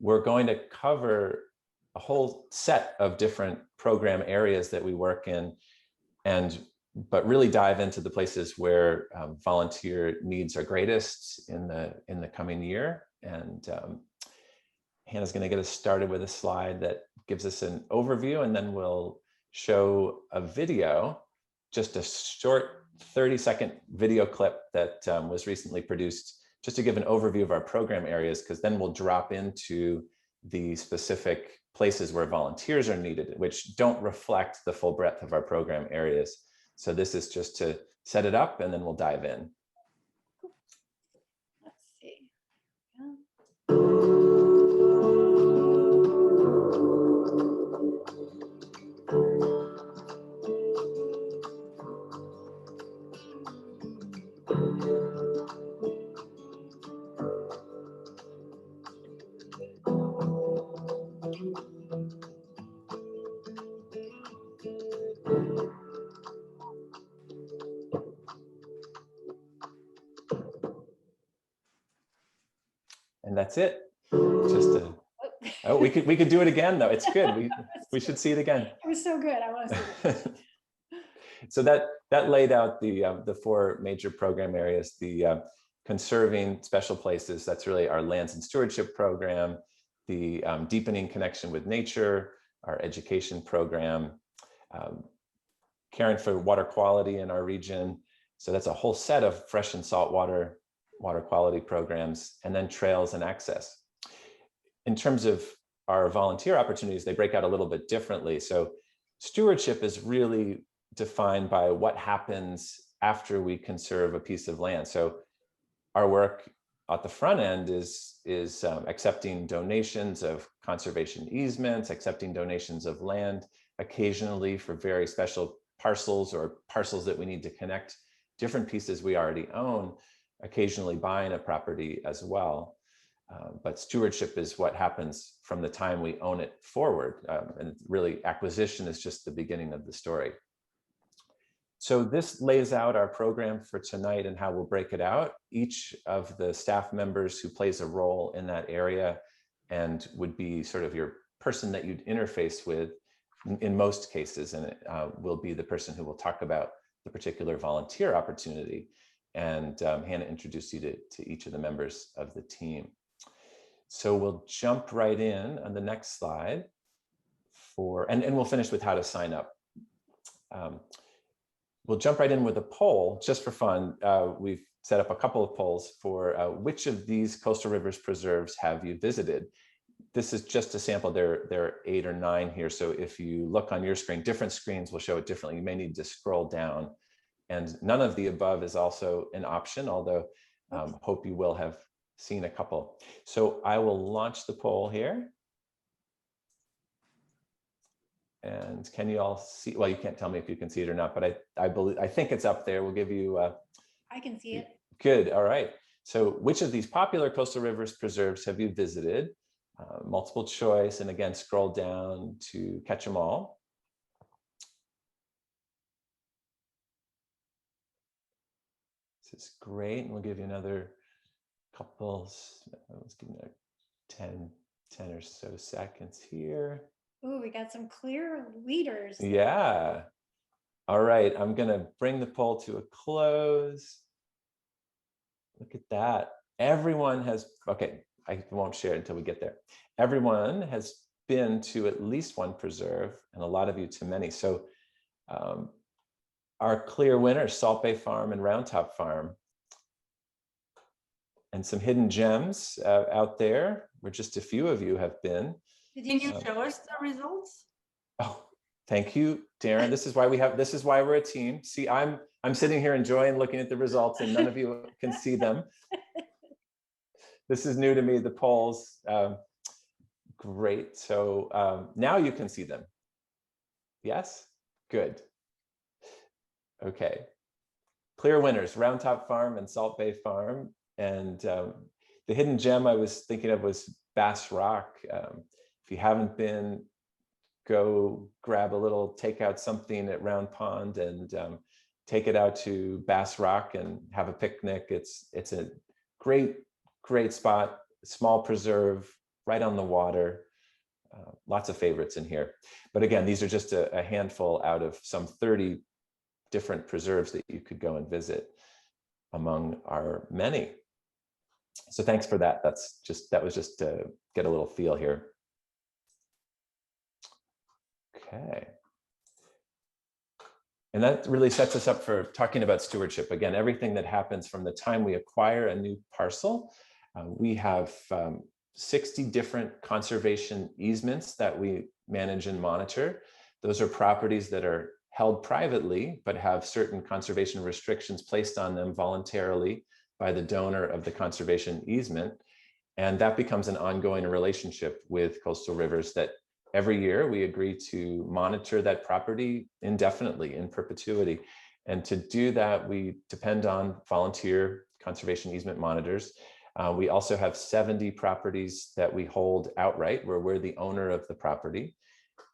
we're going to cover a whole set of different program areas that we work in, but really dive into the places where volunteer needs are greatest in the coming year. And Hannah's going to get us started with a slide that gives us an overview, and then we'll show a video, just a short 30-second video clip that was recently produced, just to give an overview of our program areas, because then we'll drop into the specific places where volunteers are needed, which don't reflect the full breadth of our program areas. So this is just to set it up, and then we'll dive in. Let's see. And that's it. Just to, oh, we could do it again though. It's good. We should see it again. It was so good. I want to see it. So that laid out the four major program areas: the conserving special places, that's really our lands and stewardship program; the deepening connection with nature, our education program; caring for water quality in our region. So that's a whole set of fresh and salt water quality programs; and then trails and access. In terms of our volunteer opportunities, they break out a little bit differently. So stewardship is really defined by what happens after we conserve a piece of land. So our work at the front end is accepting donations of conservation easements, accepting donations of land, occasionally for very special parcels or parcels that we need to connect different pieces we already own, occasionally buying a property as well. But stewardship is what happens from the time we own it forward. And really, acquisition is just the beginning of the story. So this lays out our program for tonight and how we'll break it out. Each of the staff members who plays a role in that area and would be sort of your person that you'd interface with in most cases, and it will be the person who will talk about the particular volunteer opportunity. And Hannah introduced you to each of the members of the team. So we'll jump right in on the next slide and we'll finish with how to sign up. We'll jump right in with a poll just for fun. We've set up a couple of polls for which of these coastal rivers preserves have you visited? This is just a sample. There are 8 or 9 here. So if you look on your screen, different screens will show it differently. You may need to scroll down. And none of the above is also an option, although hope you will have seen a couple. So I will launch the poll here. And can you all see? Well, you can't tell me if you can see it or not, but I think it's up there. We'll give you. I can see it. Good. All right. So which of these popular coastal rivers preserves have you visited? Multiple choice, and again, scroll down to catch them all. This is great, and we'll give you another couple. Let's give it 10 or so seconds here. Ooh, we got some clear leaders. Yeah. All right, I'm gonna bring the poll to a close. Look at that. Everyone has, okay, I won't share it until we get there. Everyone has been to at least one preserve, and a lot of you to many. So our clear winners, Salt Bay Farm and Round Top Farm. And some hidden gems out there, where just a few of you have been. Can you show us the results? Oh, thank you, Darren. This is why we're a team. See, I'm sitting here enjoying looking at the results, and none of you can see them. This is new to me, the polls. Great. So now you can see them. Yes? Good. Okay. Clear winners, Round Top Farm and Salt Bay Farm. And the hidden gem I was thinking of was Bass Rock. If you haven't been, go grab a little, take out something at Round Pond and take it out to Bass Rock and have a picnic. It's a great spot, small preserve, right on the water. Lots of favorites in here. But again, these are just a handful out of some 30 different preserves that you could go and visit among our many. So thanks for that. That was just to get a little feel here. Okay. And that really sets us up for talking about stewardship. Again, everything that happens from the time we acquire a new parcel. We have 60 different conservation easements that we manage and monitor. Those are properties that are held privately, but have certain conservation restrictions placed on them voluntarily by the donor of the conservation easement. And that becomes an ongoing relationship with coastal rivers that every year we agree to monitor that property indefinitely, in perpetuity. And to do that, we depend on volunteer conservation easement monitors. We also have 70 properties that we hold outright, where we're the owner of the property,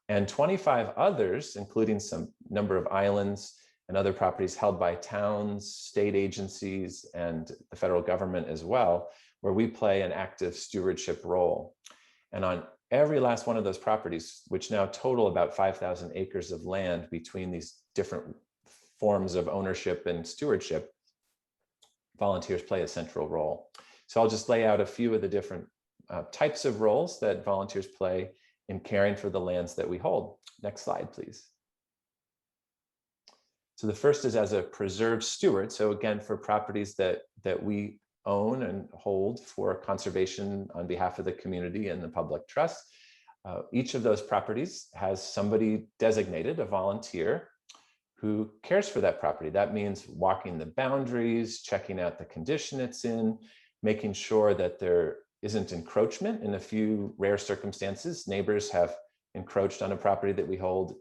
and 25 others, including some number of islands and other properties held by towns, state agencies, and the federal government as well, where we play an active stewardship role. And on every last one of those properties, which now total about 5,000 acres of land between these different forms of ownership and stewardship, volunteers play a central role. So I'll just lay out a few of the different types of roles that volunteers play in caring for the lands that we hold. Next slide, please. So the first is as a preserve steward. So again, for properties that we own and hold for conservation on behalf of the community and the public trust. Each of those properties has somebody designated, a volunteer, who cares for that property. That means walking the boundaries, checking out the condition it's in, making sure that there isn't encroachment. In a few rare circumstances, neighbors have encroached on a property that we hold,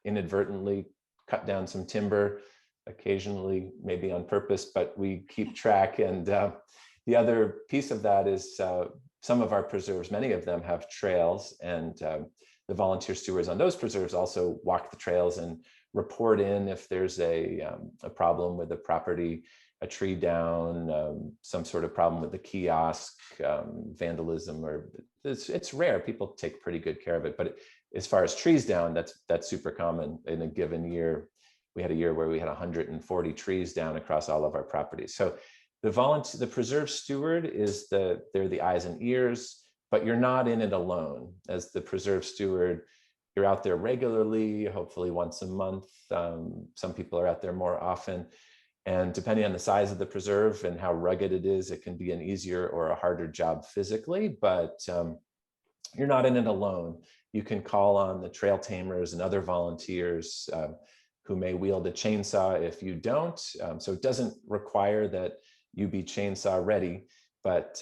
inadvertently cut down some timber, occasionally maybe on purpose, but we keep track. And the other piece of that is some of our preserves, many of them have trails, and the volunteer stewards on those preserves also walk the trails and report in if there's a problem with the property, a tree down, some sort of problem with the kiosk, vandalism, or it's rare. People take pretty good care of it. But as far as trees down, that's super common. In a given year, we had a year where we had 140 trees down across all of our properties. So the preserve steward is they're the eyes and ears, but you're not in it alone. As the preserve steward, you're out there regularly, hopefully once a month. Some people are out there more often. And depending on the size of the preserve and how rugged it is, it can be an easier or a harder job physically, but you're not in it alone. You can call on the trail tamers and other volunteers who may wield a chainsaw if you don't. So it doesn't require that you be chainsaw ready, but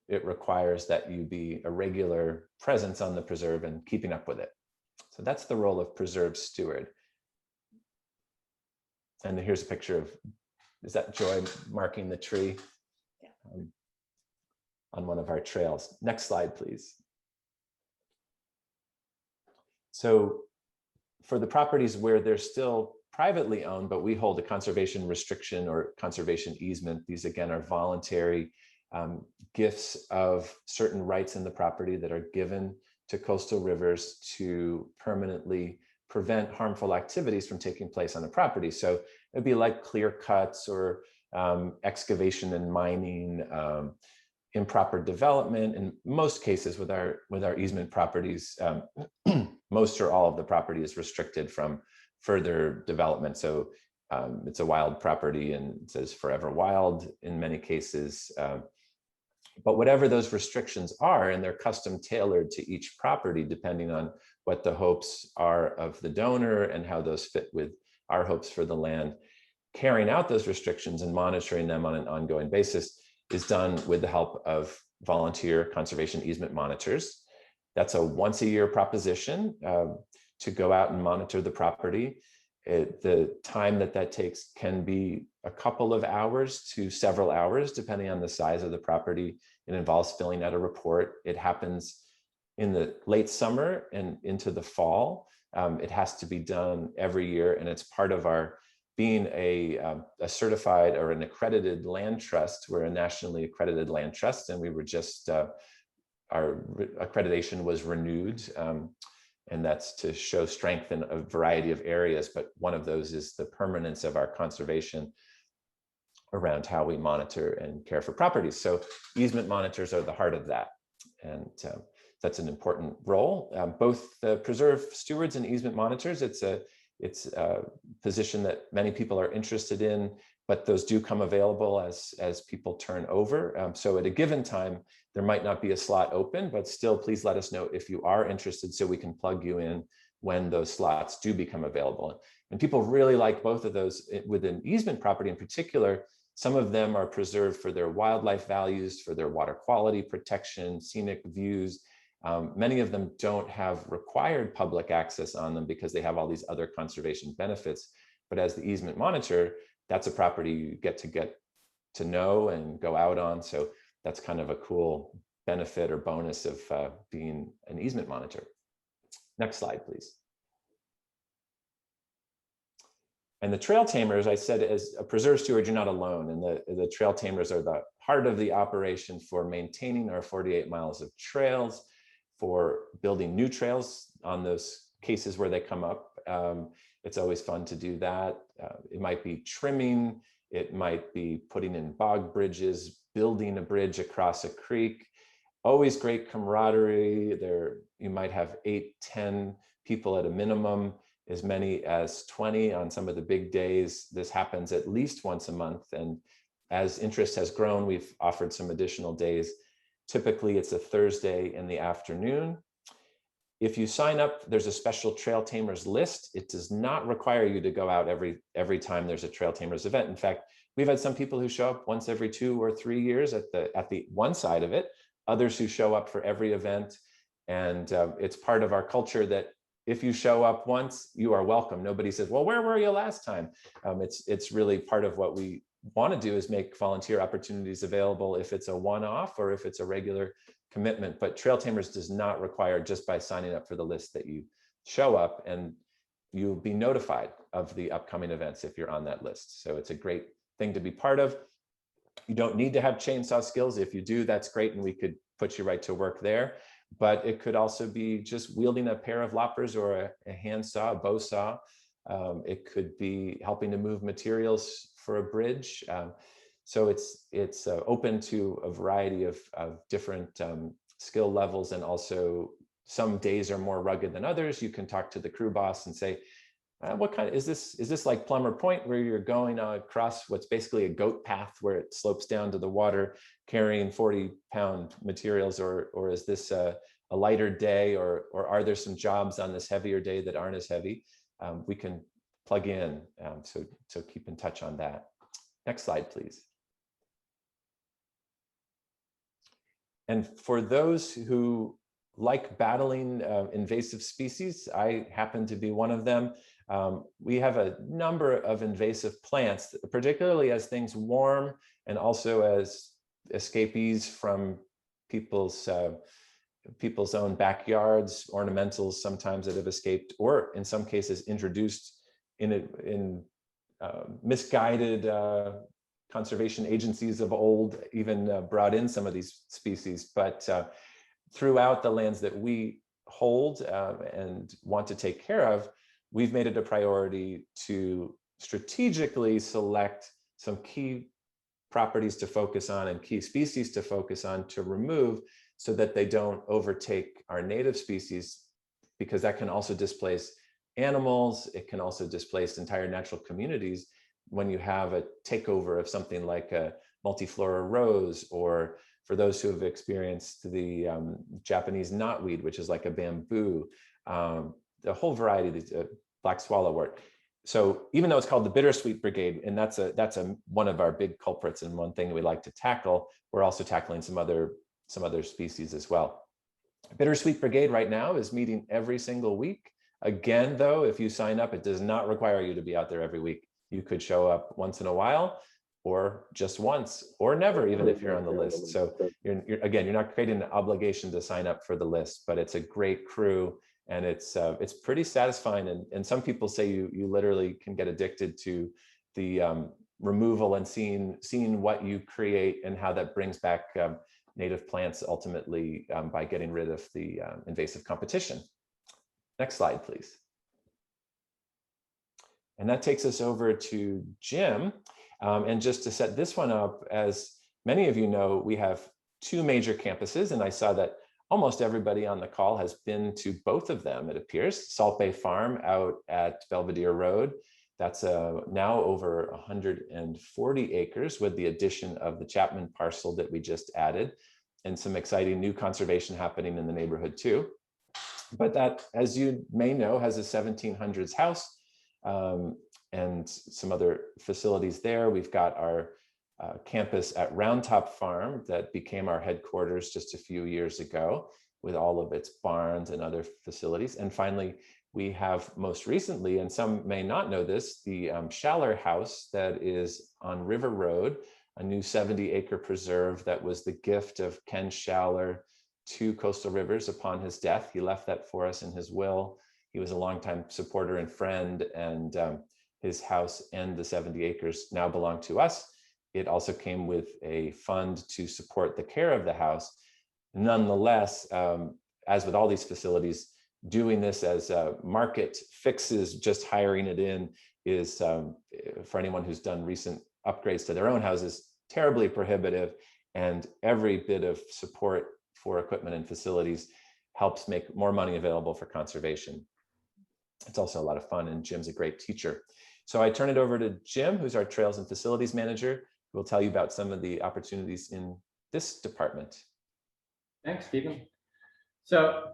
it requires that you be a regular presence on the preserve and keeping up with it. So that's the role of preserve steward. And here's a picture of, is that Joy marking the tree on one of our trails? Next slide, please. So for the properties where they're still privately owned, but we hold a conservation restriction or conservation easement, these again are voluntary gifts of certain rights in the property that are given to coastal rivers to permanently prevent harmful activities from taking place on the property. So it'd be like clear cuts or excavation and mining, improper development. In most cases with our easement properties, most or all of the property is restricted from further development. So it's a wild property and it says forever wild in many cases. But whatever those restrictions are, and they're custom tailored to each property, depending on what the hopes are of the donor and how those fit with our hopes for the land, carrying out those restrictions and monitoring them on an ongoing basis is done with the help of volunteer conservation easement monitors. That's a once a year proposition to go out and monitor the property. The time that takes can be a couple of hours to several hours, depending on the size of the property. It involves filling out a report. It happens in the late summer and into the fall. It has to be done every year, and it's part of our being a certified or an accredited land trust. We're a nationally accredited land trust, and we were just accreditation was renewed. And that's to show strength in a variety of areas, but one of those is the permanence of our conservation around how we monitor and care for properties. So easement monitors are the heart of that. And that's an important role. Both the preserve stewards and easement monitors, it's a position that many people are interested in, but those do come available as people turn over. So at a given time, there might not be a slot open, but still please let us know if you are interested so we can plug you in when those slots do become available. And people really like both of those. Within easement property in particular, some of them are preserved for their wildlife values, for their water quality protection, scenic views. Many of them don't have required public access on them because they have all these other conservation benefits. But as the easement monitor, that's a property you get to know and go out on. So that's kind of a cool benefit or bonus of being an easement monitor. Next slide, please. And the trail tamers, I said, as a preserve steward, you're not alone. And the trail tamers are the heart of the operation for maintaining our 48 miles of trails, for building new trails on those cases where they come up. It's always fun to do that. It might be trimming, it might be putting in bog bridges, building a bridge across a creek. Always great camaraderie. You might have 8, 10 people at a minimum, as many as 20 on some of the big days. This happens at least once a month. And as interest has grown, we've offered some additional days. Typically, it's a Thursday in the afternoon. If you sign up, there's a special Trail Tamers list. It does not require you to go out every time there's a Trail Tamers event. In fact, we've had some people who show up once every 2 or 3 years at the one side of it, others who show up for every event. And it's part of our culture that if you show up once, you are welcome. Nobody says, well, where were you last time? It's really part of what we want to do, is make volunteer opportunities available if it's a one-off or if it's a regular commitment. But Trail Tamers does not require, just by signing up for the list, that you show up, and you'll be notified of the upcoming events if you're on that list. So it's a great thing to be part of. You don't need to have chainsaw skills. If you do, that's great, and we could put you right to work there. But it could also be just wielding a pair of loppers or a handsaw, a bow saw. It could be helping to move materials for a bridge. So it's open to a variety of different skill levels, and also some days are more rugged than others. You can talk to the crew boss and say, what kind of, is this like Plumber Point, where you're going across what's basically a goat path where it slopes down to the water carrying 40-pound materials, or is this a lighter day, or are there some jobs on this heavier day that aren't as heavy? We can plug in, so keep in touch on that. Next slide, please. And for those who like battling invasive species, I happen to be one of them. We have a number of invasive plants, particularly as things warm, and also as escapees from people's own backyards, ornamentals sometimes that have escaped, or in some cases introduced in misguided conservation agencies of old, even brought in some of these species. But throughout the lands that we hold and want to take care of, we've made it a priority to strategically select some key properties to focus on and key species to focus on to remove, so that they don't overtake our native species, because that can also displace animals. It can also displace entire natural communities when you have a takeover of something like a multiflora rose, or for those who have experienced the Japanese knotweed, which is like a bamboo, the whole variety of these, black swallowwort. So even though it's called the Bittersweet Brigade, and that's one of our big culprits and one thing we like to tackle, we're also tackling some other species as well. Bittersweet Brigade right now is meeting every single week. Again, though, if you sign up, it does not require you to be out there every week. You could show up once in a while, or just once, or never, even if you're on the list. So you're not creating an obligation to sign up for the list, but it's a great crew, and it's pretty satisfying. And some people say you literally can get addicted to the removal and seeing what you create and how that brings back native plants ultimately by getting rid of the invasive competition. Next slide, please. And that takes us over to Jim. And just to set this one up, as many of you know, we have two major campuses, and I saw that almost everybody on the call has been to both of them, it appears. Salt Bay Farm out at Belvedere Road. That's now over 140 acres with the addition of the Chapman parcel that we just added, and some exciting new conservation happening in the neighborhood too. But that, as you may know, has a 1700s house and some other facilities there. We've got our campus at Round Top Farm that became our headquarters just a few years ago with all of its barns and other facilities. And finally, we have most recently, and some may not know this, the Schaller House that is on River Road, a new 70-acre preserve that was the gift of Ken Schaller to Coastal Rivers upon his death. He left that for us in his will. He was a longtime supporter and friend, and his house and the 70 acres now belong to us. It also came with a fund to support the care of the house. Nonetheless, as with all these facilities, doing this as market fixes, just hiring it in is, for anyone who's done recent upgrades to their own houses, terribly prohibitive. And every bit of support for equipment and facilities helps make more money available for conservation. It's also a lot of fun, and Jim's a great teacher. So I turn it over to Jim, who's our Trails and Facilities Manager, who will tell you about some of the opportunities in this department. Thanks, Stephen. So,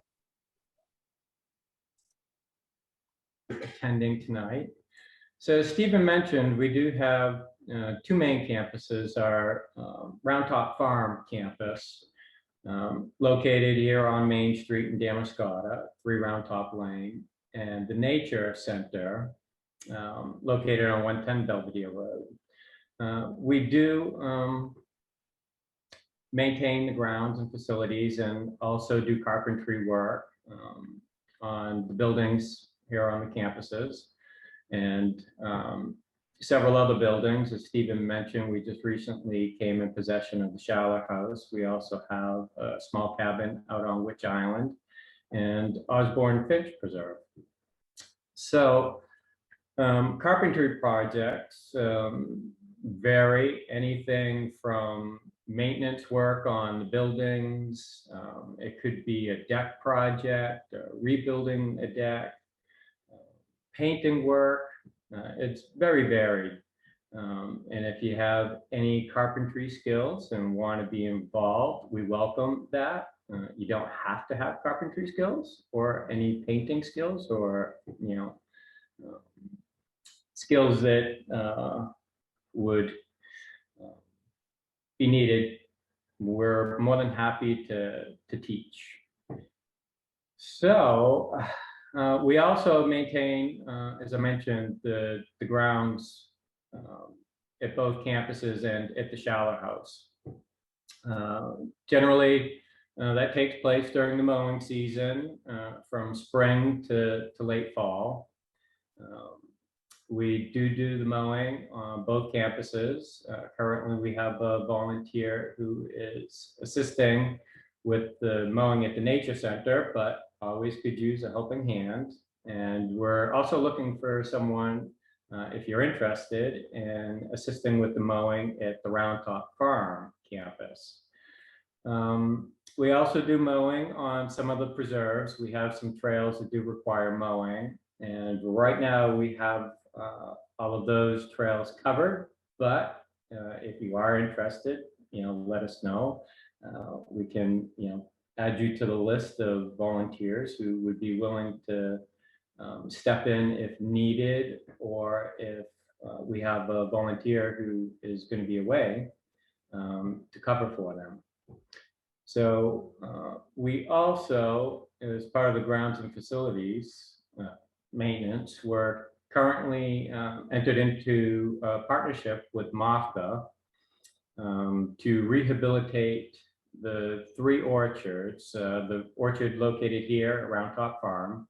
attending tonight. So as Stephen mentioned, we do have two main campuses, our Round Top Farm campus, located here on Main Street in Damascotta, 3 Round Top Lane, and the Nature Center, located on 110 Belvedere Road. We do maintain the grounds and facilities and also do carpentry work on the buildings here on the campuses, and several other buildings. As Stephen mentioned, we just recently came in possession of the Schaller House. We also have a small cabin out on Witch Island and Osborne Finch Preserve. So carpentry projects vary, anything from maintenance work on the buildings. It could be a deck project, rebuilding a deck, painting work. It's very varied. And if you have any carpentry skills and want to be involved, we welcome that. You don't have to have carpentry skills or any painting skills, or skills that would be needed. We're more than happy to teach. So we also maintain, as I mentioned, the grounds at both campuses and at the Schaller House. Generally, that takes place during the mowing season, from spring to late fall. We do the mowing on both campuses. Currently, we have a volunteer who is assisting with the mowing at the Nature Center, but always could use a helping hand. And we're also looking for someone, if you're interested, in assisting with the mowing at the Round Top Farm campus. We also do mowing on some of the preserves. We have some trails that do require mowing, and right now we have all of those trails covered. But if you are interested, let us know. We can, add you to the list of volunteers who would be willing to step in if needed, or if we have a volunteer who is going to be away, to cover for them. So we also, as part of the grounds and facilities maintenance, we're currently entered into a partnership with MOFGA to rehabilitate the 3 orchards, the orchard located here around Top Farm,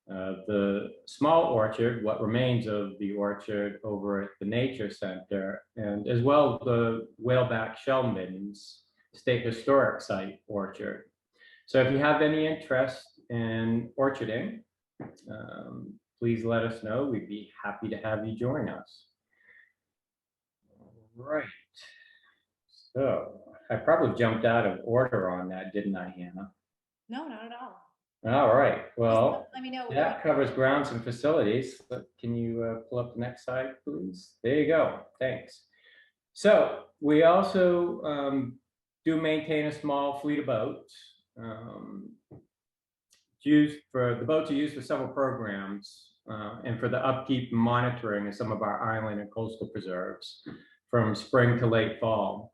the small orchard, what remains of the orchard over at the Nature Center, and as well the whaleback shell middens State Historic Site orchard. So if you have any interest in orcharding, please let us know. We'd be happy to have you join us. Right. So I probably jumped out of order on that, didn't I, Hannah? No, not at all. All right. Just Well, let me know. that covers grounds and facilities. But can you pull up the next slide, please? There you go. Thanks. So we also do maintain a small fleet of boats. The boats are used for several programs and for the upkeep and monitoring of some of our island and coastal preserves from spring to late fall.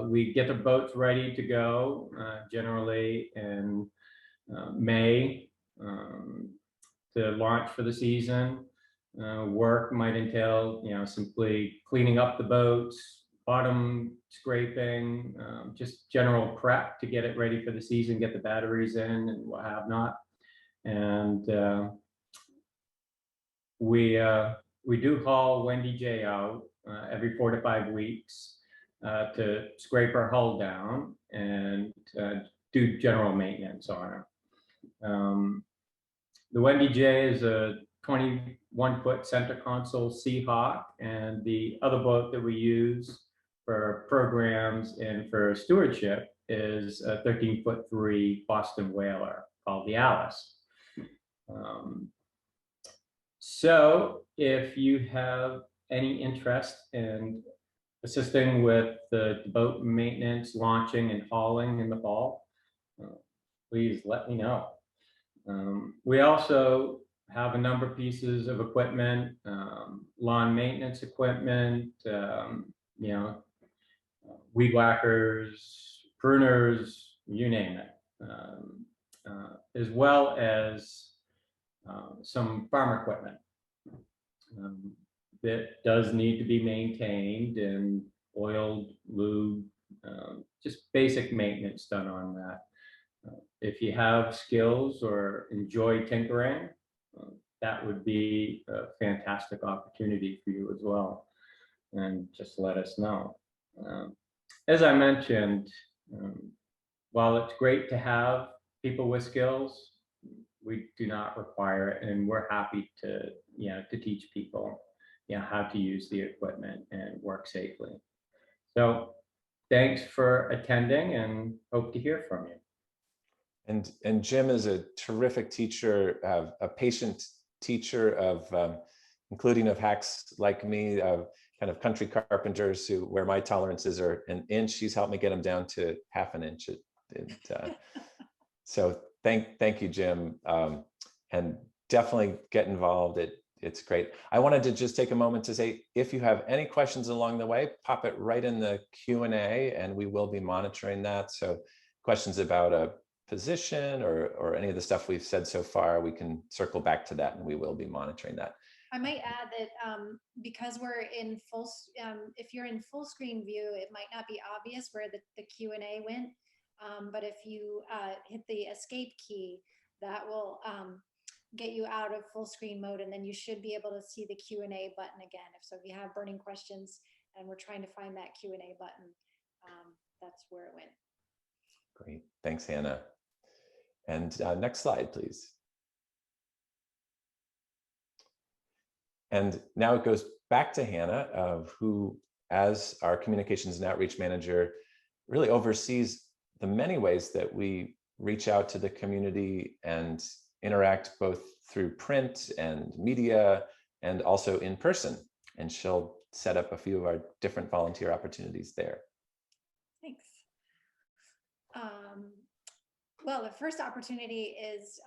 We get the boats ready to go generally in May to launch for the season. Work might entail, simply cleaning up the boats, bottom scraping, just general prep to get it ready for the season, get the batteries in and what have not. And we do haul Wendy J out every 4 to 5 weeks to scrape her hull down and do general maintenance on her. The Wendy J is a 21-foot center console Seahawk, and the other boat that we use for programs and for stewardship is a 13-foot-3 Boston whaler called the Alice. So if you have any interest in assisting with the boat maintenance, launching, and hauling in the fall, please let me know. We also have a number of pieces of equipment, lawn maintenance equipment, weed whackers, pruners, you name it, as well as some farm equipment that does need to be maintained and oiled, lubed, just basic maintenance done on that. If you have skills or enjoy tinkering, that would be a fantastic opportunity for you as well. And just let us know. As I mentioned, while it's great to have people with skills, we do not require it, and we're happy to, to teach people, how to use the equipment and work safely. So thanks for attending and hope to hear from you. And Jim is a terrific teacher, a patient teacher of, including of hacks like me, of kind of country carpenters where my tolerances are an inch. He's helped me get them down to half an inch. So thank you, Jim, and definitely get involved. It's great. I wanted to just take a moment to say, if you have any questions along the way, pop it right in the Q&A, and we will be monitoring that. So questions about a position or any of the stuff we've said so far, we can circle back to that, and we will be monitoring that. I might add that because we're in full, if you're in full screen view, it might not be obvious where the Q&A went. But if you hit the escape key, that will get you out of full screen mode, and then you should be able to see the Q&A button again. If you have burning questions and we're trying to find that Q&A button, that's where it went. Great, thanks, Hannah. And next slide, please. And now it goes back to Hannah, who, as our communications and outreach manager, really oversees the many ways that we reach out to the community and interact both through print and media and also in person. And she'll set up a few of our different volunteer opportunities there. Thanks. Well, the first opportunity is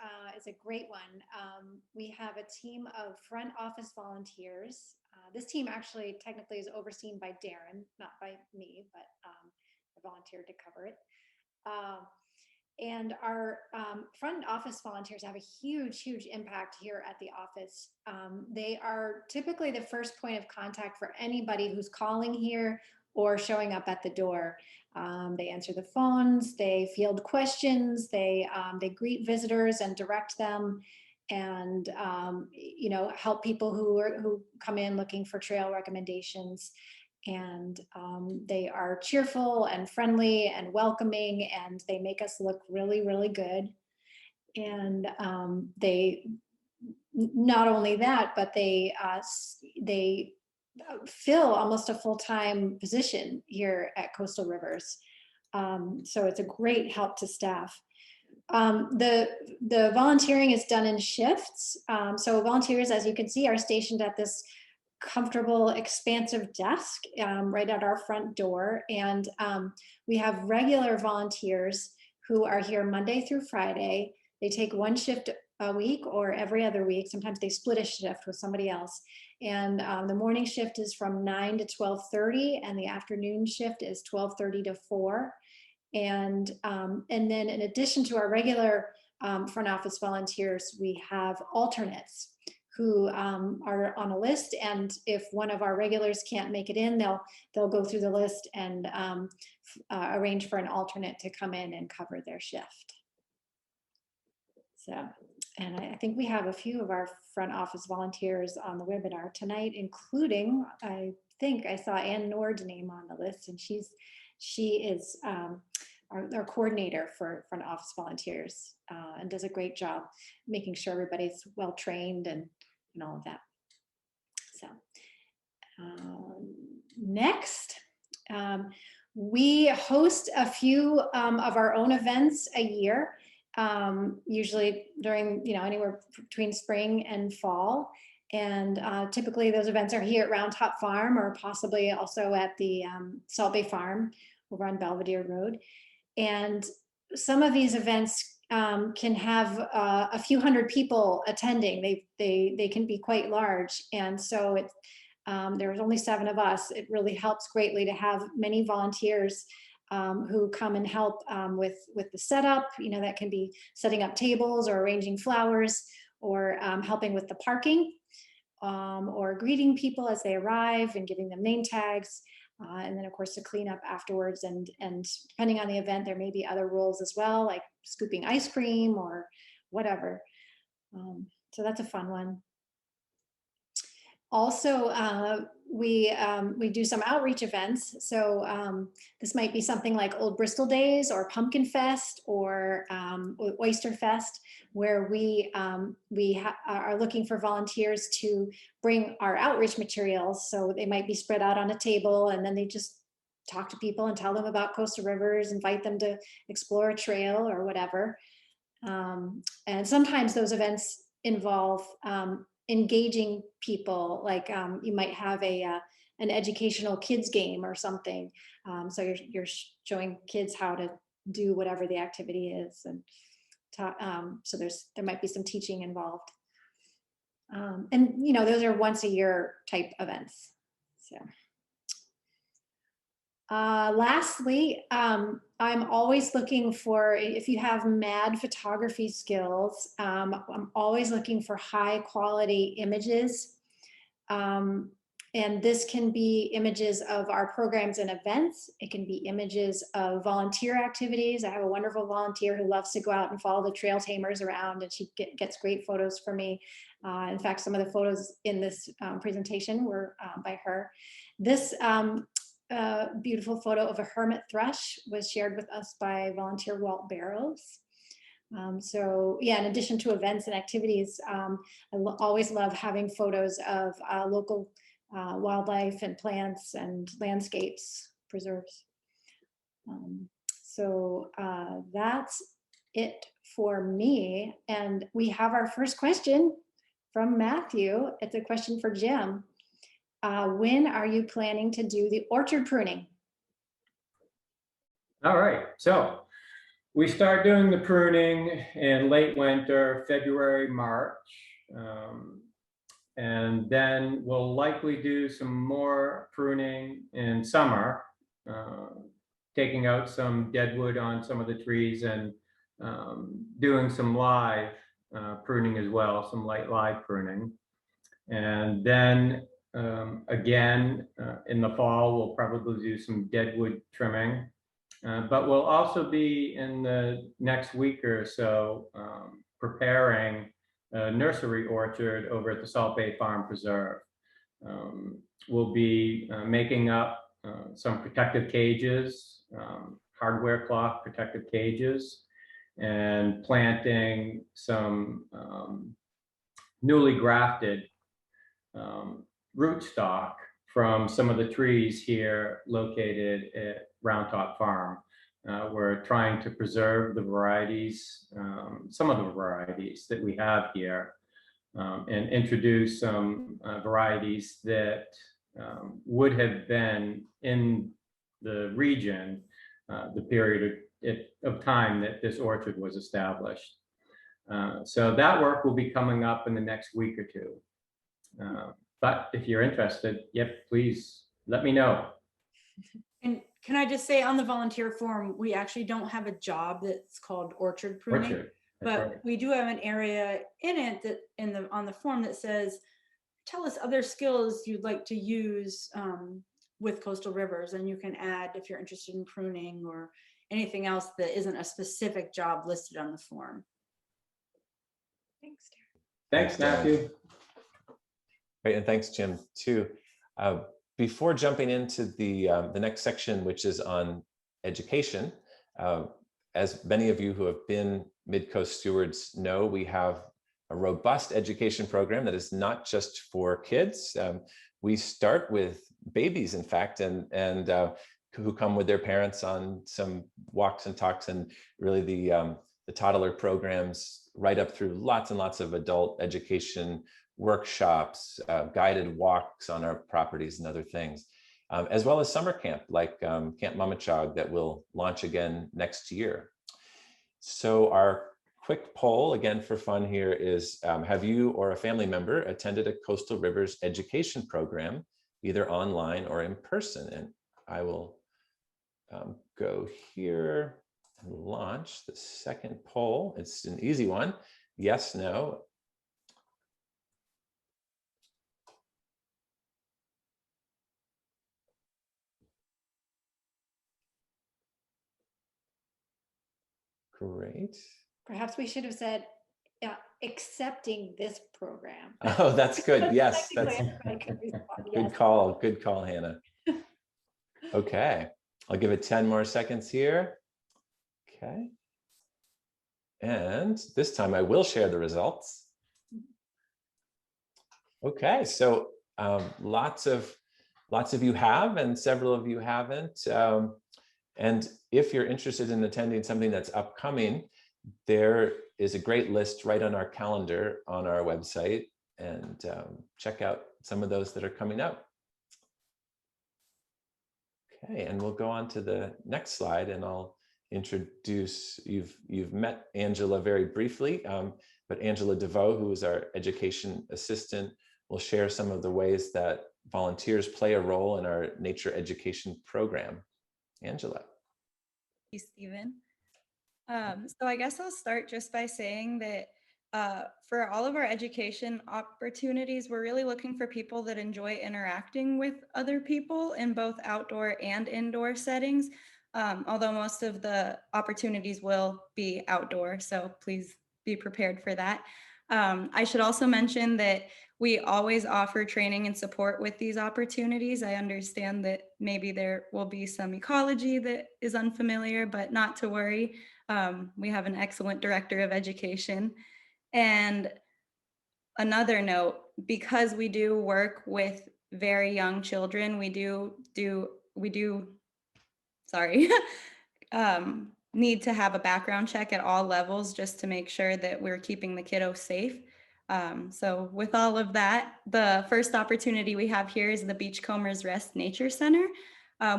a great one. We have a team of front office volunteers. This team actually technically is overseen by Darren, not by me, but I volunteered to cover it. And our front office volunteers have a huge impact here at the office. They are typically the first point of contact for anybody who's calling here or showing up at the door. They answer the phones, they field questions, they greet visitors and direct them, and help people who come in looking for trail recommendations. And they are cheerful and friendly and welcoming, and they make us look really, really good. And they, not only that, but they fill almost a full-time position here at Coastal Rivers. So it's a great help to staff. The volunteering is done in shifts. So volunteers, as you can see, are stationed at this comfortable, expansive desk right at our front door. And we have regular volunteers who are here Monday through Friday. They take one shift a week or every other week. Sometimes they split a shift with somebody else. And the morning shift is from 9 to 12:30, and the afternoon shift is 12:30 to 4. And then in addition to our regular front office volunteers, we have alternates who are on a list. And if one of our regulars can't make it in, they'll go through the list and arrange for an alternate to come in and cover their shift. So, and I think we have a few of our front office volunteers on the webinar tonight, including, I think I saw Ann Nord's name on the list, and she is our coordinator for front office volunteers and does a great job making sure everybody's well trained and all of that. So next, we host a few of our own events a year. Usually during, anywhere between spring and fall. And typically those events are here at Round Top Farm, or possibly also at the Salt Bay Farm over on Belvedere Road. And some of these events can have a few hundred people attending. They can be quite large. And so there's only 7 of us. It really helps greatly to have many volunteers who come and help with the setup. That can be setting up tables or arranging flowers, or helping with the parking, or greeting people as they arrive and giving them name tags. And then of course the cleanup afterwards, and depending on the event, there may be other roles as well, like scooping ice cream or whatever. So that's a fun one. Also, we do some outreach events. So this might be something like Old Bristol Days or Pumpkin Fest or Oyster Fest, where we are looking for volunteers to bring our outreach materials. So they might be spread out on a table, and then they just talk to people and tell them about Coastal Rivers, invite them to explore a trail or whatever. And sometimes those events involve engaging people, like you might have an educational kids game or something. So you're showing kids how to do whatever the activity is, and so there might be some teaching involved. And those are once a year type events. So lastly, I'm always looking for, if you have mad photography skills, I'm always looking for high quality images. And this can be images of our programs and events. It can be images of volunteer activities. I have a wonderful volunteer who loves to go out and follow the trail tamers around, and she gets great photos for me. In fact, some of the photos in this presentation were by her. This beautiful photo of a hermit thrush was shared with us by volunteer Walt Barrows. So yeah, in addition to events and activities, I always love having photos of local wildlife and plants and landscapes, preserves. So that's it for me. And we have our first question from Matthew. It's a question for Jim. When are you planning to do the orchard pruning? All right, so we start doing the pruning in late winter, February, March. And then we'll likely do some more pruning in summer, taking out some dead wood on some of the trees, and doing some live pruning as well, some live pruning. And then again, in the fall, we'll probably do some dead wood trimming. But we'll also be in the next week or so preparing a nursery orchard over at the Salt Bay Farm Preserve. We'll be making up some protective cages, hardware cloth protective cages, and planting some newly grafted rootstock from some of the trees here located at Round Top Farm. We're trying to preserve the varieties, some of the varieties that we have here, and introduce some varieties that would have been in the region the period of time that this orchard was established. So that work will be coming up in the next week or two. But if you're interested, yep, please let me know. And can I just say, on the volunteer form, we actually don't have a job that's called orchard pruning. Orchard, but right. we do have an area in it that on the form that says, tell us other skills you'd like to use with coastal rivers, and you can add if you're interested in pruning or anything else that isn't a specific job listed on the form. Thanks, Darren. Thanks, Matthew. Great, and thanks, Jim, too. Before jumping into the next section, which is on education, as many of you who have been Mid-Coast stewards know, we have a robust education program that is not just for kids. We start with babies, in fact, and who come with their parents on some walks and talks, and really the toddler programs right up through lots and lots of adult education workshops, guided walks on our properties and other things, as well as summer camp like Camp Mamachog that will launch again next year. So our quick poll, again for fun here, is have you or a family member attended a Coastal Rivers education program, either online or in person? And I will go here and launch the second poll. It's an easy one. Yes, no. Great. Perhaps we should have said, accepting this program. Oh, that's good. Yes, that's Everybody could respond, good yes. call. Good call, Hannah. Okay, I'll give it 10 more seconds here. Okay. And this time I will share the results. Okay, so lots of you have, and several of you haven't. And if you're interested in attending something that's upcoming, there is a great list right on our calendar on our website, and check out some of those that are coming up. Okay, and we'll go on to the next slide, and I'll introduce, you've met Angela very briefly, but Angela DeVoe, who is our education assistant, will share some of the ways that volunteers play a role in our nature education program. Angela. Thank you, Stephen. So I guess I'll start just by saying that for all of our education opportunities, we're really looking for people that enjoy interacting with other people in both outdoor and indoor settings, although most of the opportunities will be outdoor, so please be prepared for that. I should also mention that we always offer training and support with these opportunities. I understand that maybe there will be some ecology that is unfamiliar, but not to worry. We have an excellent director of education. And another note, because we do work with very young children, we do need to have a background check at all levels just to make sure that we're keeping the kiddo safe. So with all of that, the first opportunity we have here is the Beachcombers Rest Nature Center.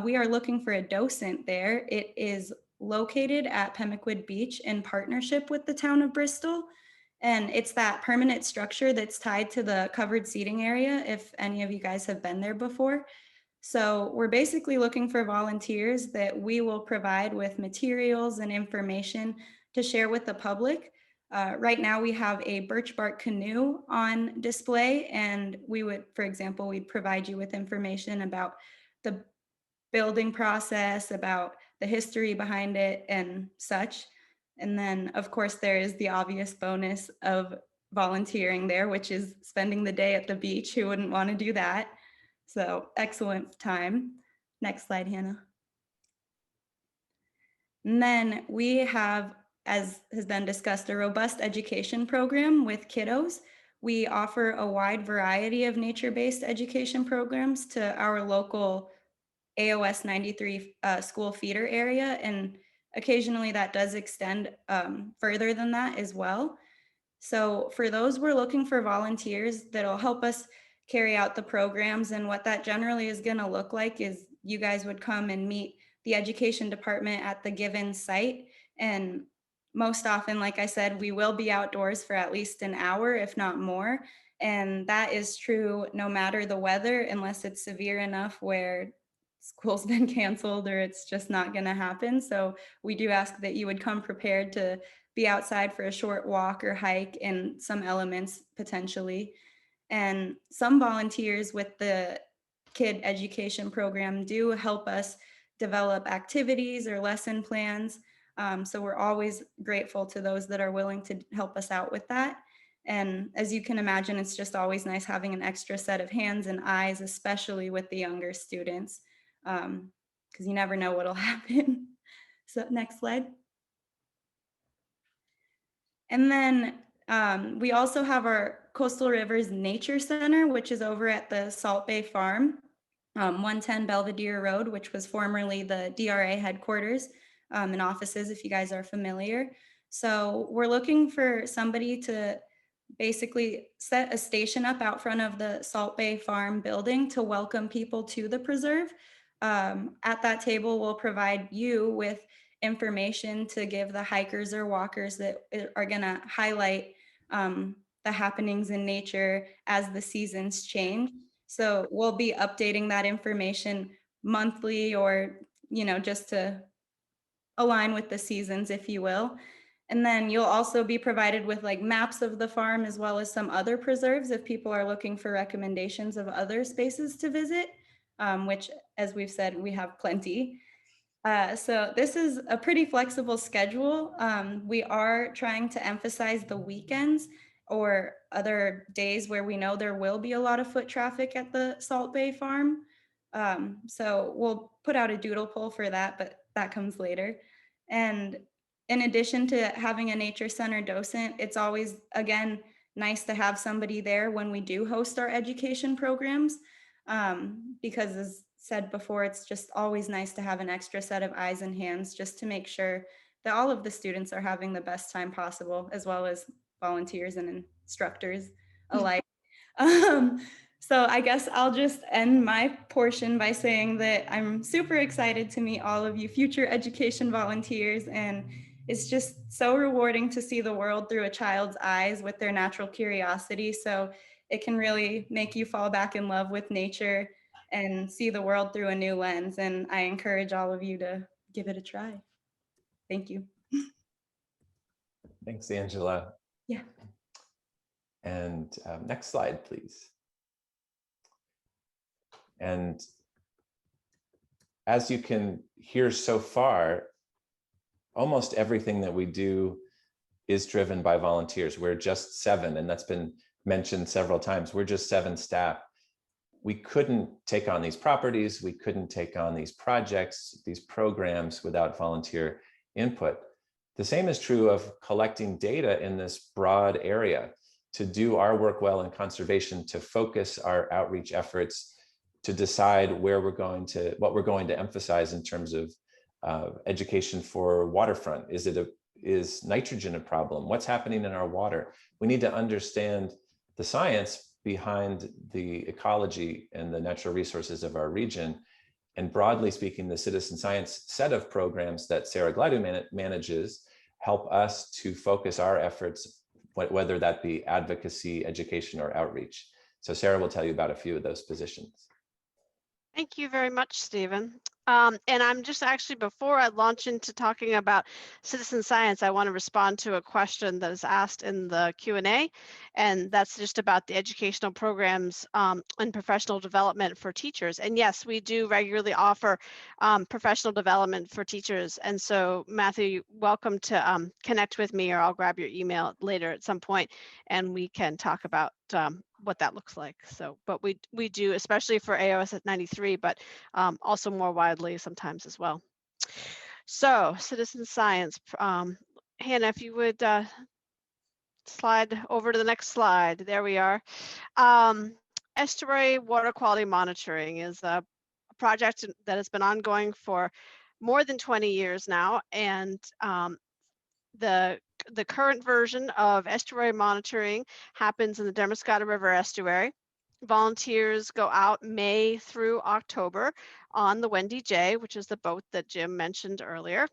We are looking for a docent there. It is located at Pemaquid Beach in partnership with the town of Bristol. And it's that permanent structure that's tied to the covered seating area, if any of you guys have been there before. So we're basically looking for volunteers that we will provide with materials and information to share with the public. Right now we have a birch bark canoe on display, and we would, for example, we'd provide you with information about the building process, about the history behind it and such. And then of course there is the obvious bonus of volunteering there, which is spending the day at the beach. Who wouldn't want to do that? So excellent time. Next slide, Hannah. And then we have, as has been discussed, a robust education program with kiddos. We offer a wide variety of nature-based education programs to our local AOS 93 school feeder area, and occasionally that does extend further than that as well. So for those, we're looking for volunteers that'll help us carry out the programs, and what that generally is going to look like is you guys would come and meet the education department at the given site, and most often, like I said, we will be outdoors for at least an hour, if not more. And that is true no matter the weather, unless it's severe enough where school's been canceled or it's just not going to happen. So we do ask that you would come prepared to be outside for a short walk or hike and some elements potentially. And some volunteers with the kid education program do help us develop activities or lesson plans. So we're always grateful to those that are willing to help us out with that. And as you can imagine, it's just always nice having an extra set of hands and eyes, especially with the younger students, because you never know what'll happen. So next slide. And then we also have our Coastal Rivers Nature Center, which is over at the Salt Bay Farm, 110 Belvedere Road, which was formerly the DRA headquarters and offices, if you guys are familiar. So we're looking for somebody to basically set a station up out front of the Salt Bay Farm building to welcome people to the preserve. At that table, we'll provide you with information to give the hikers or walkers that are going to highlight the happenings in nature as the seasons change. So we'll be updating that information monthly, or, you know, just to align with the seasons, if you will. And then you'll also be provided with like maps of the farm as well as some other preserves if people are looking for recommendations of other spaces to visit, which, as we've said, we have plenty. So this is a pretty flexible schedule. We are trying to emphasize the weekends or other days where we know there will be a lot of foot traffic at the Salt Bay Farm. So we'll put out a doodle poll for that, but that comes later. And in addition to having a nature center docent, it's always, again, nice to have somebody there when we do host our education programs, because as said before, it's just always nice to have an extra set of eyes and hands just to make sure that all of the students are having the best time possible, as well as volunteers and instructors alike. So I guess I'll just end my portion by saying that I'm super excited to meet all of you future education volunteers, and it's just so rewarding to see the world through a child's eyes with their natural curiosity. So it can really make you fall back in love with nature and see the world through a new lens. And I encourage all of you to give it a try. Thank you. Thanks, Angela. Yeah. And next slide, please. And as you can hear so far, almost everything that we do is driven by volunteers. We're just 7, and that's been mentioned several times. We're just 7 staff. We couldn't take on these properties. We couldn't take on these projects, these programs without volunteer input. The same is true of collecting data in this broad area. To do our work well in conservation, to focus our outreach efforts, to decide where we're going to, what we're going to emphasize in terms of education for waterfront. Is nitrogen a problem? What's happening in our water? We need to understand the science behind the ecology and the natural resources of our region. And broadly speaking, the citizen science set of programs that Sarah Gladue manages help us to focus our efforts, whether that be advocacy, education, or outreach. So Sarah will tell you about a few of those positions. Thank you very much, Stephen. And I'm just actually, before I launch into talking about citizen science, I want to respond to a question that is asked in the Q&A, and that's just about the educational programs and professional development for teachers. And yes, we do regularly offer professional development for teachers. And so, Matthew, welcome to connect with me, or I'll grab your email later at some point, and we can talk about what that looks like. So, but we do, especially for AOS at 93, but also more widely sometimes as well. So citizen science, Hannah, if you would slide over to the next slide. There we are. Estuary water quality monitoring is a project that has been ongoing for more than 20 years now, and the current version of estuary monitoring happens in the Damariscotta River estuary. Volunteers go out May through October on the Wendy J, which is the boat that Jim mentioned earlier.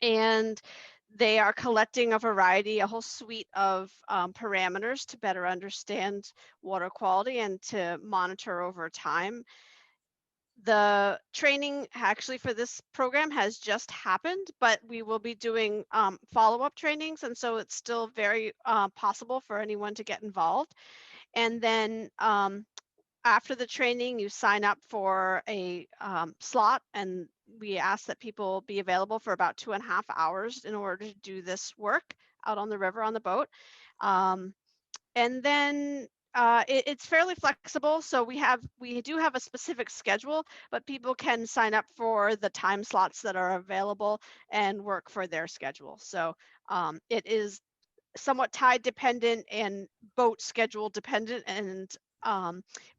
And they are collecting a variety, a whole suite of parameters to better understand water quality and to monitor over time. The training actually for this program has just happened, but we will be doing follow-up trainings, and so it's still very possible for anyone to get involved. And then after the training, you sign up for a slot, and we ask that people be available for about 2.5 hours in order to do this work out on the river on the boat. And then it's fairly flexible. So we do have a specific schedule, but people can sign up for the time slots that are available and work for their schedule. So it is somewhat tide dependent and boat schedule dependent, and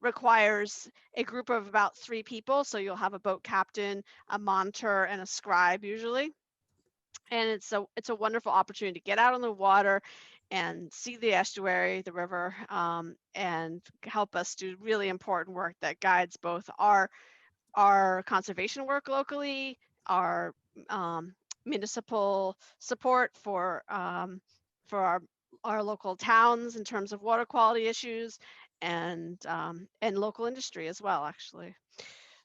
requires a group of about 3 people. So you'll have a boat captain, a monitor, and a scribe usually. And it's a wonderful opportunity to get out on the water and see the estuary, the river, and help us do really important work that guides both our conservation work locally, our municipal support for our local towns in terms of water quality issues, and local industry as well, actually.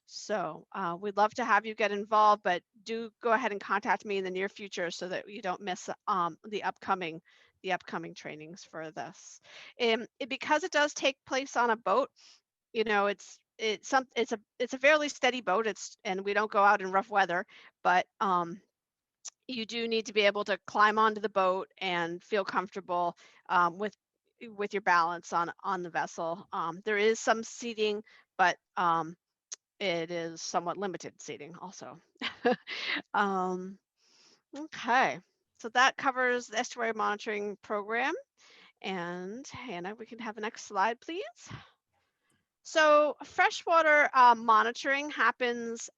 So we'd love to have you get involved, but do go ahead and contact me in the near future so that you don't miss the upcoming trainings for this. Because it does take place on a boat, you know, it's a fairly steady boat. And we don't go out in rough weather, but you do need to be able to climb onto the boat and feel comfortable with your balance on the vessel. There is some seating, but it is somewhat limited seating also. Okay, so that covers the estuary monitoring program. And Hannah, we can have the next slide, please. So freshwater monitoring happens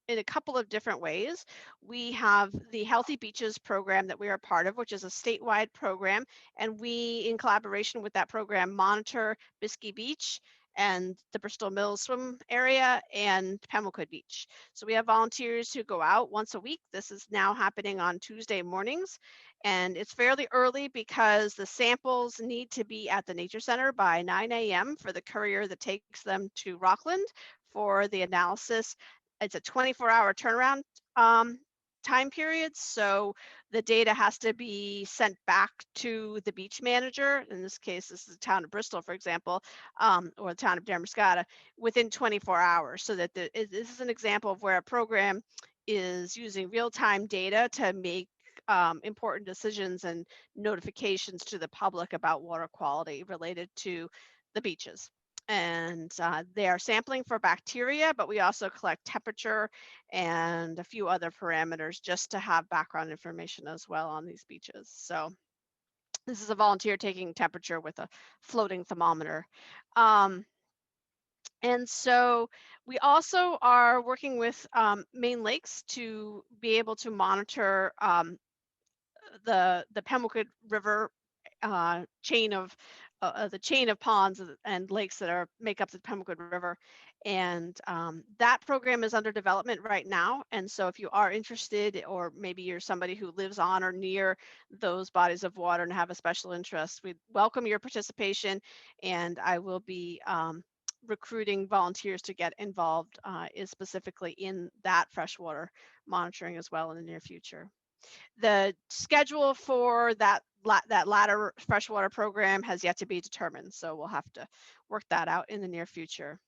in a couple of different ways. We have the Healthy Beaches program that we are part of, which is a statewide program. And we, in collaboration with that program, monitor Biscay Beach and the Bristol Mills swim area and Pembroke Beach. So we have volunteers who go out once a week. This is now happening on Tuesday mornings. And it's fairly early because the samples need to be at the Nature Center by 9 a.m. for the courier that takes them to Rockland for the analysis. It's a 24-hour turnaround time period. So the data has to be sent back to the beach manager. In this case, this is the town of Bristol, for example, or the town of Damariscotta, within 24 hours. So that this is an example of where a program is using real-time data to make important decisions and notifications to the public about water quality related to the beaches. And they are sampling for bacteria, but we also collect temperature and a few other parameters just to have background information as well on these beaches. So this is a volunteer taking temperature with a floating thermometer. And so we also are working with Maine Lakes to be able to monitor the Pembroke River chain of ponds and lakes that make up the Pembroke River. And that program is under development right now. And so if you are interested, or maybe you're somebody who lives on or near those bodies of water and have a special interest, we welcome your participation. And I will be recruiting volunteers to get involved is specifically in that freshwater monitoring as well in the near future. The schedule for that latter freshwater program has yet to be determined, so we'll have to work that out in the near future.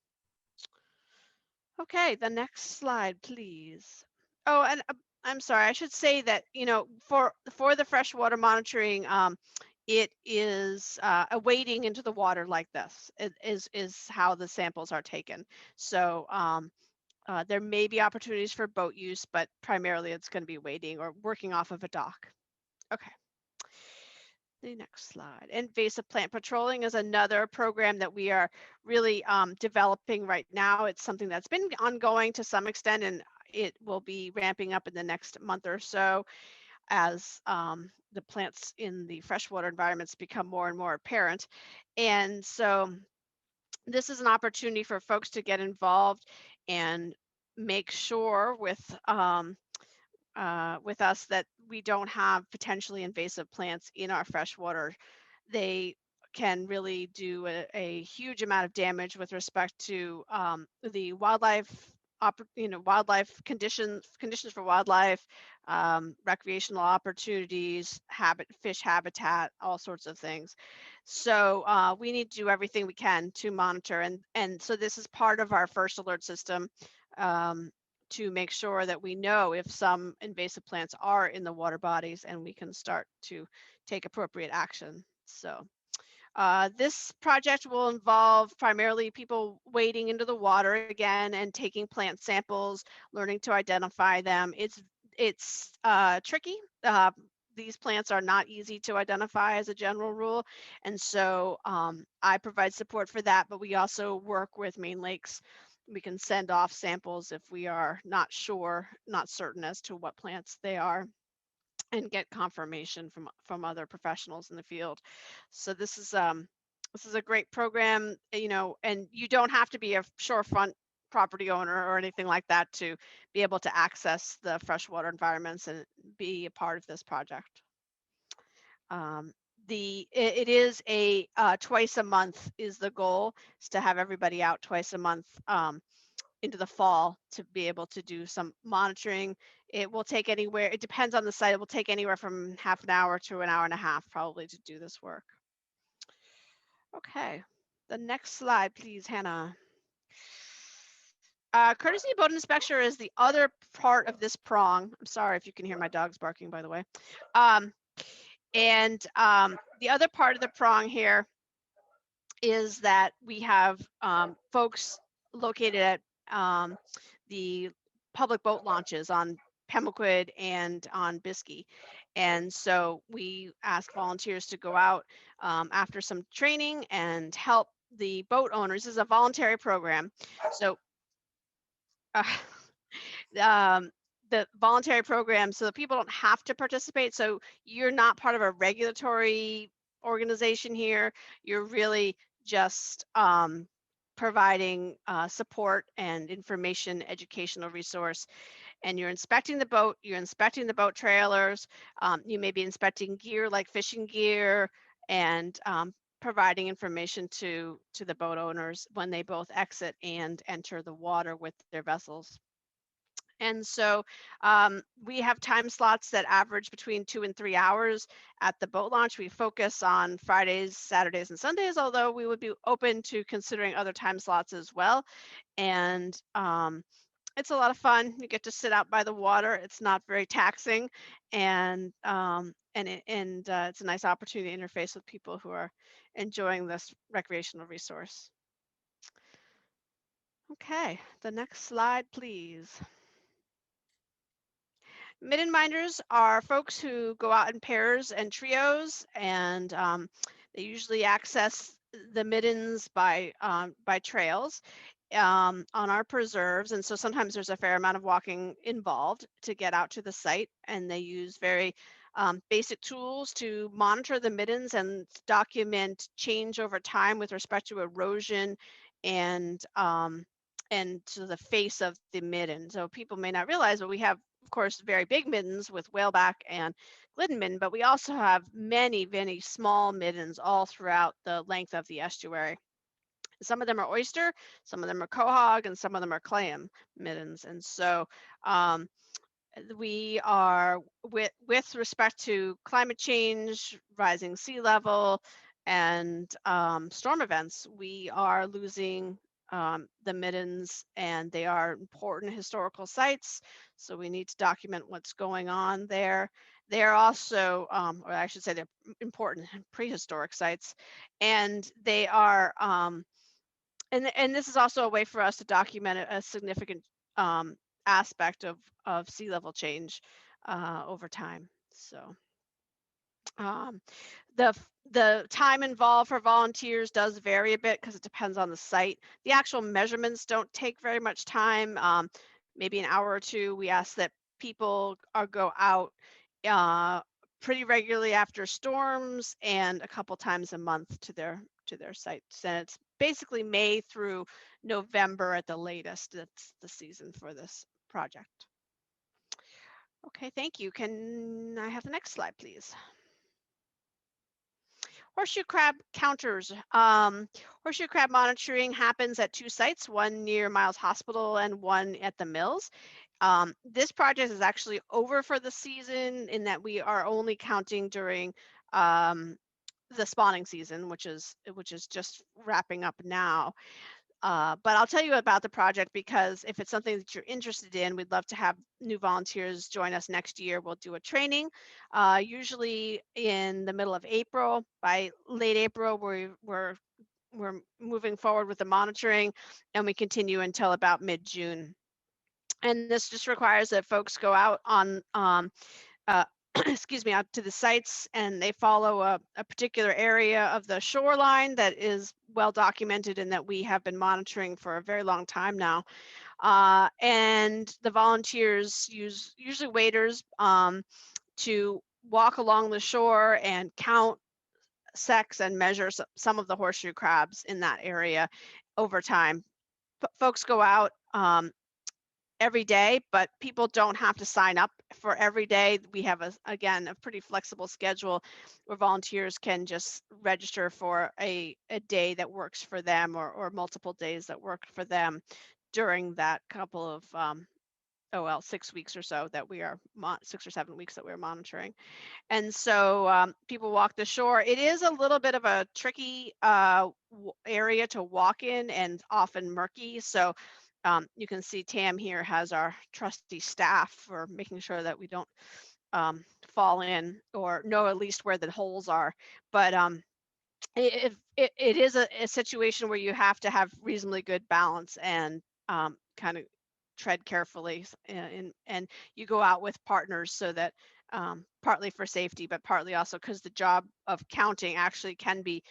Okay, the next slide, please. Oh, and I'm sorry, I should say that, you know, for the freshwater monitoring, it is a wading into the water like this. It is how the samples are taken. So there may be opportunities for boat use, but primarily it's going to be wading or working off of a dock. Okay. The next slide. Invasive plant patrolling is another program that we are really developing right now. It's something that's been ongoing to some extent, and it will be ramping up in the next month or so as the plants in the freshwater environments become more and more apparent. And so this is an opportunity for folks to get involved and make sure with us that we don't have potentially invasive plants in our freshwater. They can really do a huge amount of damage with respect to the wildlife, wildlife conditions for wildlife, recreational opportunities, fish habitat, all sorts of things. So we need to do everything we can to monitor, and so this is part of our first alert system. To make sure that we know if some invasive plants are in the water bodies and we can start to take appropriate action. So this project will involve primarily people wading into the water again and taking plant samples, learning to identify them. It's tricky. These plants are not easy to identify as a general rule. And so I provide support for that, but we also work with Maine Lakes. We can send off samples if we are not certain as to what plants they are, and get confirmation from other professionals in the field. So this is a great program, and you don't have to be a shorefront property owner or anything like that to be able to access the freshwater environments and be a part of this project. It is a twice a month is the goal, is to have everybody out twice a month into the fall to be able to do some monitoring. It will take anywhere, it depends on the site, it will take anywhere from half an hour to an hour and a half probably to do this work. Okay, the next slide, please, Hannah. Courtesy boat inspection is the other part of this prong. I'm sorry if you can hear my dogs barking, by the way. And the other part of the prong here is that we have folks located at the public boat launches on Pemaquid and on Biscayne. And so we ask volunteers to go out after some training and help the boat owners. This is a voluntary program. So the voluntary program, so that people don't have to participate. So you're not part of a regulatory organization here. You're really just providing support and information, educational resource. And you're inspecting the boat, you're inspecting the boat trailers, you may be inspecting gear like fishing gear, and providing information to the boat owners when they both exit and enter the water with their vessels. And so we have time slots that average between 2 and 3 hours at the boat launch. We focus on Fridays, Saturdays, and Sundays, although we would be open to considering other time slots as well. And it's a lot of fun. You get to sit out by the water. It's not very taxing, and it's a nice opportunity to interface with people who are enjoying this recreational resource. Okay, the next slide, please. Midden minders are folks who go out in pairs and trios, and they usually access the middens by trails on our preserves. And so sometimes there's a fair amount of walking involved to get out to the site, and they use very basic tools to monitor the middens and document change over time with respect to erosion and to the face of the midden. So people may not realize, but we have, of course, very big middens with whaleback and glidden midden, but we also have many, many small middens all throughout the length of the estuary. Some of them are oyster, some of them are quahog, and some of them are clam middens. And so we are, with respect to climate change, rising sea level, and storm events, we are losing the Middens, and they are important historical sites. So we need to document what's going on there. They're also, or I should say, they're important prehistoric sites, and they are, and this is also a way for us to document a significant aspect of sea level change over time. So um, the time involved for volunteers does vary a bit because it depends on the site. The actual measurements don't take very much time, maybe an hour or two. We ask that people go out pretty regularly after storms and a couple times a month to their sites. And it's basically May through November at the latest. That's the season for this project. Okay, thank you. Can I have the next slide, please? Horseshoe crab counters. Horseshoe crab monitoring happens at 2 sites, one near Miles Hospital and one at the Mills. This project is actually over for the season in that we are only counting during the spawning season, which is just wrapping up now. But I'll tell you about the project because if it's something that you're interested in, we'd love to have new volunteers join us next year. We'll do a training, usually in the middle of April. By late April, we're moving forward with the monitoring, and we continue until about mid-June. And this just requires that folks go out on excuse me, out to the sites, and they follow a particular area of the shoreline that is well documented and that we have been monitoring for a very long time now. And the volunteers use usually waders to walk along the shore and count, sex, and measure some of the horseshoe crabs in that area over time. Folks go out every day, but people don't have to sign up for every day. We have again a pretty flexible schedule where volunteers can just register for a day that works for them, or multiple days that work for them during that couple of 6 weeks or so that we are 6 or 7 weeks that we're monitoring. And so people walk the shore. It is a little bit of a tricky area to walk in and often murky. So you can see Tam here has our trusty staff for making sure that we don't fall in, or know at least where the holes are. But it is a situation where you have to have reasonably good balance and kind of tread carefully, and you go out with partners so that partly for safety, but partly also because the job of counting actually can be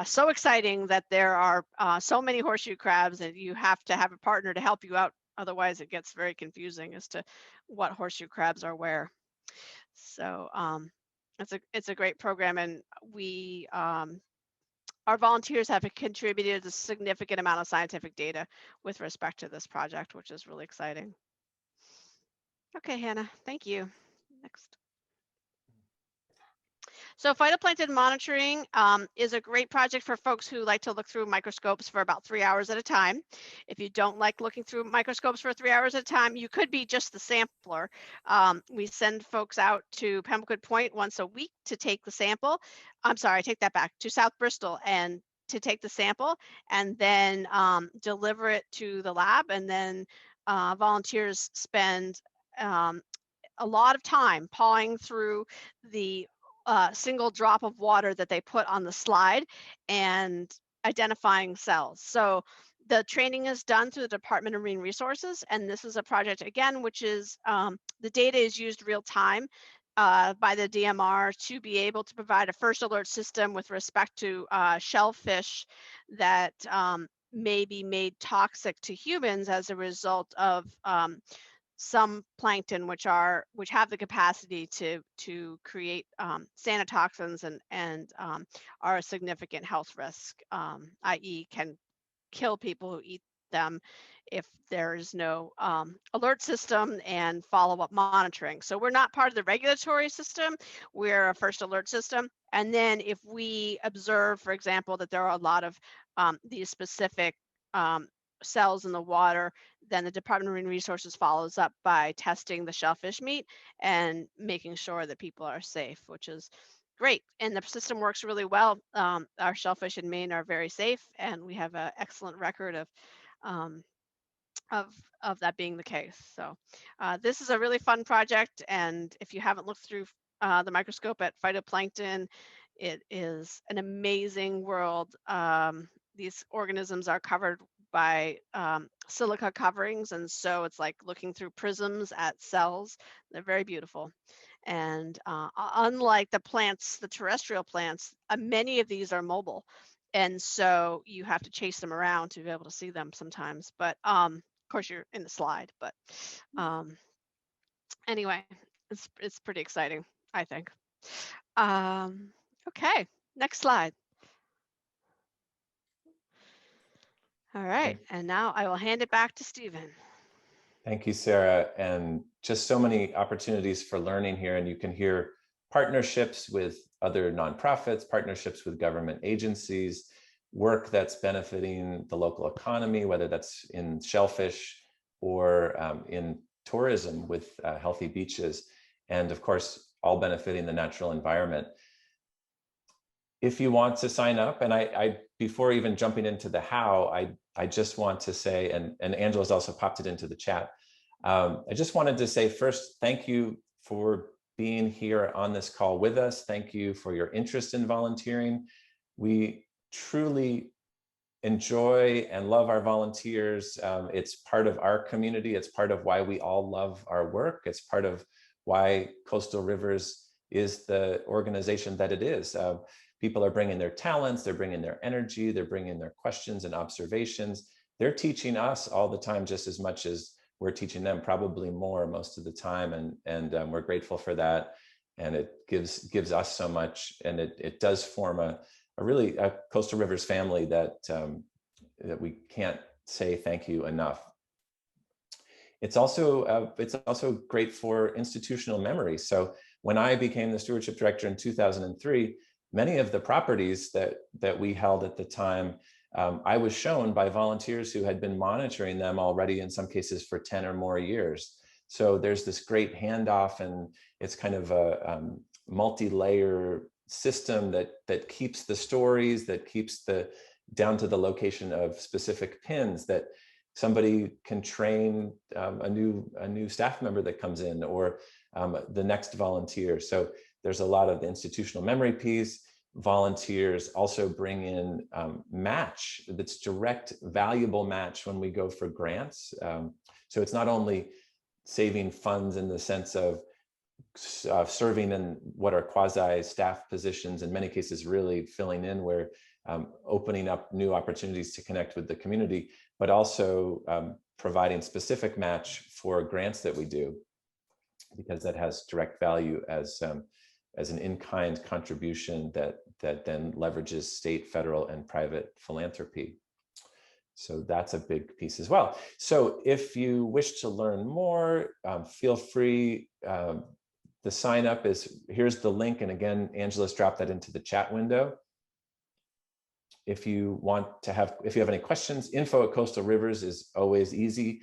so exciting that there are so many horseshoe crabs and you have to have a partner to help you out. Otherwise, it gets very confusing as to what horseshoe crabs are where. So it's a great program, and we our volunteers have contributed a significant amount of scientific data with respect to this project, which is really exciting. Okay, Hannah, thank you. Next. So phytoplankton monitoring is a great project for folks who like to look through microscopes for about 3 hours at a time. If you don't like looking through microscopes for 3 hours at a time, you could be just the sampler. We send folks out to Pembroke Point once a week to take the sample. I'm sorry, I take that back, to South Bristol and to take the sample, and then deliver it to the lab. And then volunteers spend a lot of time pawing through the single drop of water that they put on the slide and identifying cells. So the training is done through the Department of Marine Resources, and this is a project, again, which is the data is used real time by the DMR to be able to provide a first alert system with respect to shellfish that may be made toxic to humans as a result of some plankton which have the capacity to create sanotoxins and are a significant health risk, i.e. can kill people who eat them if there is no alert system and follow-up monitoring. So we're not part of the regulatory system, we're a first alert system. And then if we observe, for example, that there are a lot of these specific cells in the water, then the Department of Marine Resources follows up by testing the shellfish meat and making sure that people are safe, which is great. And the system works really well. Our shellfish in Maine are very safe, and we have an excellent record of of that being the case. So this is a really fun project, and if you haven't looked through the microscope at phytoplankton, it is an amazing world. These organisms are covered by silica coverings, and so it's like looking through prisms at cells. They're very beautiful. And unlike the plants, the terrestrial plants, many of these are mobile. And so you have to chase them around to be able to see them sometimes. But of course, you're in the slide. But anyway, it's pretty exciting, I think. Okay, next slide. All right, and now I will hand it back to Stephen. Thank you, Sarah. And just so many opportunities for learning here. And you can hear partnerships with other nonprofits, partnerships with government agencies, work that's benefiting the local economy, whether that's in shellfish or in tourism with healthy beaches, and of course, all benefiting the natural environment. If you want to sign up, and I before even jumping into the how, I just want to say, and Angela's also popped it into the chat. I just wanted to say first, thank you for being here on this call with us. Thank you for your interest in volunteering. We truly enjoy and love our volunteers. It's part of our community. It's part of why we all love our work. It's part of why Coastal Rivers is the organization that it is. People are bringing their talents, they're bringing their energy, they're bringing their questions and observations. They're teaching us all the time just as much as we're teaching them, probably more most of the time. And we're grateful for that. And it gives us so much. And it does form a really Coastal Rivers family that we can't say thank you enough. It's also great for institutional memory. So when I became the stewardship director in 2003, many of the properties that we held at the time, I was shown by volunteers who had been monitoring them already, in some cases for 10 or more years. So there's this great handoff, and it's kind of a multi-layer system that keeps the stories, that keeps down to the location of specific pins, that somebody can train a new staff member that comes in, or the next volunteer. So there's a lot of the institutional memory piece. Volunteers also bring in match that's direct, valuable match when we go for grants. So it's not only saving funds in the sense of serving in what are quasi staff positions, in many cases really filling in where opening up new opportunities to connect with the community, but also providing specific match for grants that we do, because that has direct value as an in-kind contribution that then leverages state, federal, and private philanthropy. So that's a big piece as well. So if you wish to learn more, feel free. The sign up here's the link. And again, Angela's dropped that into the chat window. If you have any questions, info@Coastal Rivers is always easy.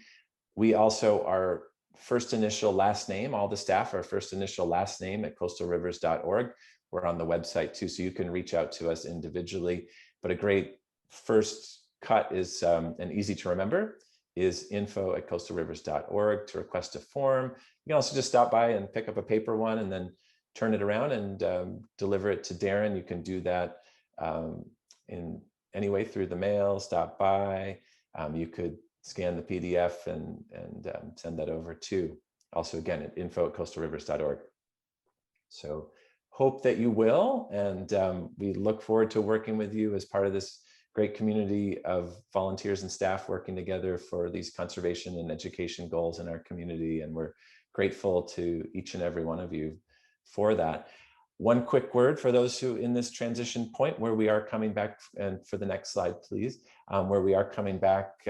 We also are first initial last name. All the staff are first initial last name at coastalrivers.org. We're on the website too, so you can reach out to us individually. But a great first cut is, and easy to remember, is info@coastalrivers.org to request a form. You can also just stop by and pick up a paper one and then turn it around and deliver it to Darren. You can do that in any way, through the mail, stop by. You could scan the PDF and send that over too. Also, again, at info@coastalrivers.org. So hope that you will, and we look forward to working with you as part of this great community of volunteers and staff working together for these conservation and education goals in our community. And we're grateful to each and every one of you for that. One quick word for those who in this transition point where we are coming back, and for the next slide, please, where we are coming back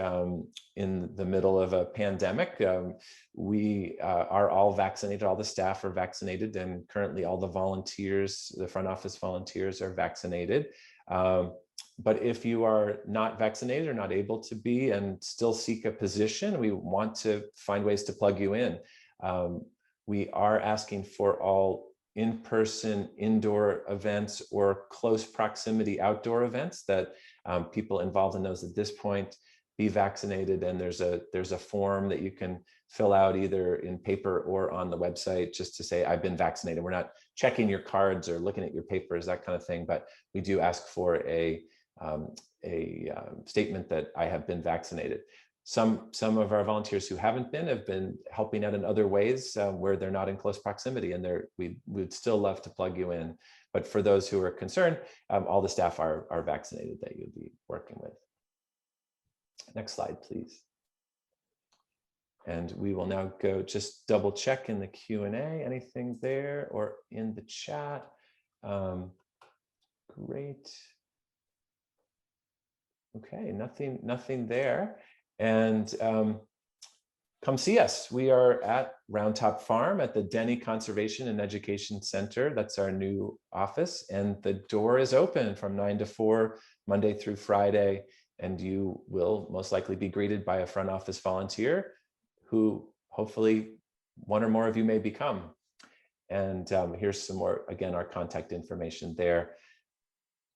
in the middle of a pandemic. We are all vaccinated, all the staff are vaccinated, and currently all the volunteers, the front office volunteers, are vaccinated. But if you are not vaccinated or not able to be and still seek a position, we want to find ways to plug you in. We are asking for all in-person indoor events or close proximity outdoor events that people involved in those at this point be vaccinated. And there's a form that you can fill out either in paper or on the website just to say, I've been vaccinated. We're not checking your cards or looking at your papers, that kind of thing, but we do ask for a statement that I have been vaccinated. Some of our volunteers who haven't been have been helping out in other ways where they're not in close proximity, and we would still love to plug you in. But for those who are concerned, all the staff are vaccinated that you'll be working with. Next slide, please. And we will now go just double check in the Q&A, anything there or in the chat. Great. Okay, nothing there. And come see us. We are at Round Top Farm at the Denny Conservation and Education Center. That's our new office. And the door is open from 9 to 4, Monday through Friday. And you will most likely be greeted by a front office volunteer who hopefully one or more of you may become. And here's some more, again, our contact information there.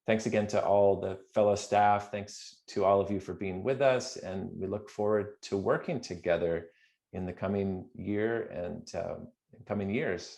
Thanks again to all the fellow staff. Thanks to all of you for being with us. And we look forward to working together in the coming year and coming years.